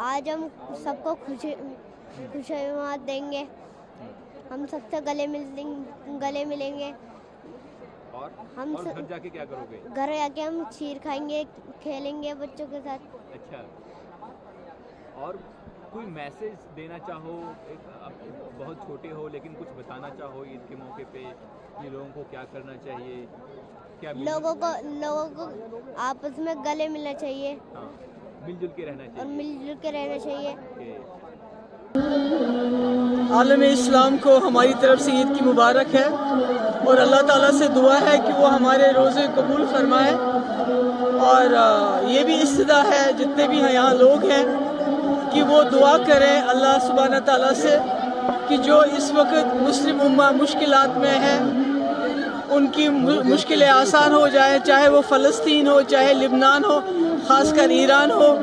آج ہم سب کو خوشیات دیں گے. ہم سب سے گلے ملیں گے. اور ہم گھر جا کے کیا کرو گے؟ گھر جا کے ہم کھیر کھائیں گے, کھیلیں گے بچوں کے ساتھ. اچھا, اور کوئی میسج دینا چاہو, بہت چھوٹے ہو لیکن کچھ بتانا چاہو عید کے موقع پہ کہ لوگوں کو کیا کرنا چاہیے؟ کیا لوگوں کو آپس میں گلے ملنا چاہیے. ہاں, مل جل کے رہنا اور چاہیے. مل جل کے رہنا چاہیے. عالم اسلام کو ہماری طرف سے عید کی مبارک ہے, اور اللہ تعالیٰ سے دعا ہے کہ وہ ہمارے روزے قبول فرمائے. اور یہ بھی استدعا ہے جتنے بھی یہاں لوگ ہیں کہ وہ دعا کریں اللہ سبحانہ تعالیٰ سے کہ جو اس وقت مسلم امہ مشکلات میں ہے ان کی مشکلیں آسان ہو جائیں, چاہے وہ فلسطین ہو, چاہے لبنان ہو, خاص کر ایران ہو.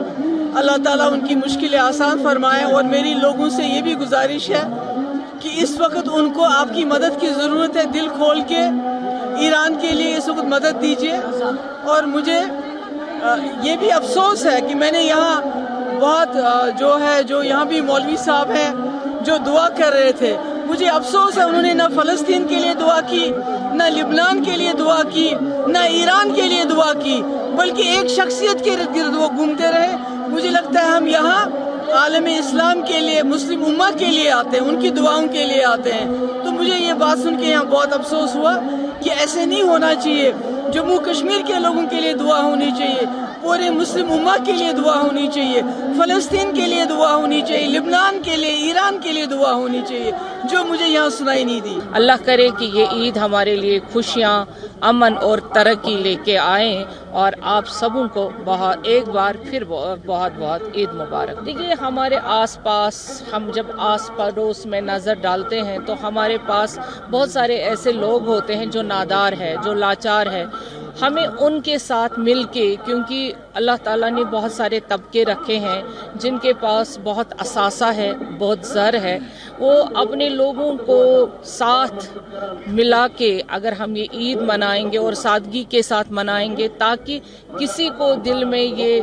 اللہ تعالیٰ ان کی مشکلیں آسان فرمائے. اور میری لوگوں سے یہ بھی گزارش ہے کہ اس وقت ان کو آپ کی مدد کی ضرورت ہے. دل کھول کے ایران کے لیے اس وقت مدد دیجیے. اور مجھے یہ بھی افسوس ہے کہ میں نے یہاں بہت جو یہاں بھی مولوی صاحب ہیں جو دعا کر رہے تھے, مجھے افسوس ہے انہوں نے نہ فلسطین کے لیے دعا کی, نہ لبنان کے لیے دعا کی, نہ ایران کے لیے دعا کی, بلکہ ایک شخصیت کے ارد گرد وہ گھومتے رہے. مجھے لگتا ہے ہم یہاں عالم اسلام کے لیے, مسلم امہ کے لیے آتے ہیں, ان کی دعاؤں کے لیے آتے ہیں. تو مجھے یہ بات سن کے یہاں بہت افسوس ہوا کہ ایسے نہیں ہونا چاہیے. جموں کشمیر کے لوگوں کے لیے دعا ہونی چاہیے, پورے مسلم امہ کے لیے دعا ہونی چاہیے, فلسطین کے لیے دعا ہونی چاہیے, لبنان کے لیے, ایران کے لیے دعا ہونی چاہیے, جو مجھے یہاں سنائی نہیں دی. اللہ کرے کہ یہ عید ہمارے لیے خوشیاں, امن اور ترقی لے کے آئیں, اور آپ سبوں کو ایک بار پھر بہت بہت عید مبارک. دیکھیے ہمارے آس پاس, ہم جب آس پڑوس میں نظر ڈالتے ہیں تو ہمارے پاس بہت سارے ایسے لوگ ہوتے ہیں جو نادار ہے, جو لاچار ہے. ہمیں ان کے ساتھ مل کے, کیونکہ اللہ تعالیٰ نے بہت سارے طبقے رکھے ہیں جن کے پاس بہت اثاثہ ہے, بہت زر ہے, وہ اپنے لوگوں کو ساتھ ملا کے اگر ہم یہ عید منائیں گے اور سادگی کے ساتھ منائیں گے تاکہ کسی کو دل میں یہ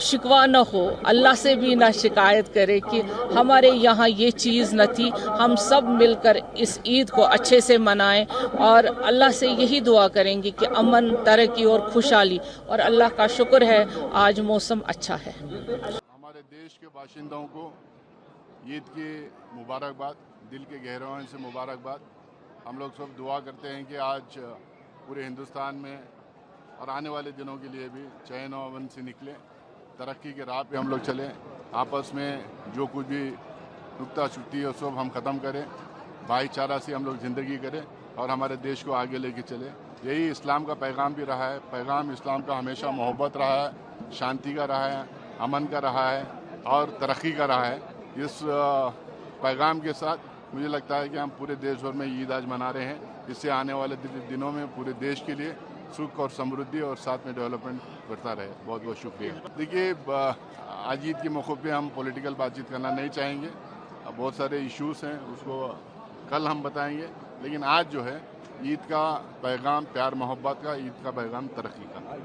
شکوہ نہ ہو, اللہ سے بھی نہ شکایت کرے کہ ہمارے یہاں یہ چیز نہ تھی. ہم سب مل کر اس عید کو اچھے سے منائیں اور اللہ سے یہی دعا کریں گے کہ امن, ترقی اور خوشحالی. اور اللہ کا شکر ہے آج موسم اچھا ہے. ہمارے دیش کے باشندوں کو عید کی مبارکباد, دل کے گہرائیوں سے مبارکباد. ہم لوگ سب دعا کرتے ہیں کہ آج پورے ہندوستان میں اور آنے والے دنوں کے لیے بھی چین و امن سے نکلے, ترقی کے راہ پہ ہم لوگ چلیں, آپس میں جو کچھ بھی نکتہ چگتی ہے سب ہم ختم کریں, بھائی چارہ سے ہم لوگ زندگی کریں اور ہمارے دیش کو آگے لے کے چلیں. یہی اسلام کا پیغام بھی رہا ہے. پیغام اسلام کا ہمیشہ محبت رہا ہے, شانتی کا رہا ہے, امن کا رہا ہے اور ترقی کا رہا ہے. اس پیغام کے ساتھ مجھے لگتا ہے کہ ہم پورے دیش بھر میں عید آج منا رہے ہیں. اس سے آنے والے دنوں میں پورے دیش کے لیے سکھ اور سمردھی اور ساتھ میں ڈیولپمنٹ بڑھتا رہے. بہت بہت شکریہ. دیکھیے آج عید کے موقع پہ ہم پولیٹیکل بات چیت کرنا نہیں چاہیں گے, بہت سارے ایشوز ہیں, اس کو کل ہم بتائیں گے. لیکن آج جو ہے عید کا پیغام پیار محبت کا, عید کا پیغام ترقی کا.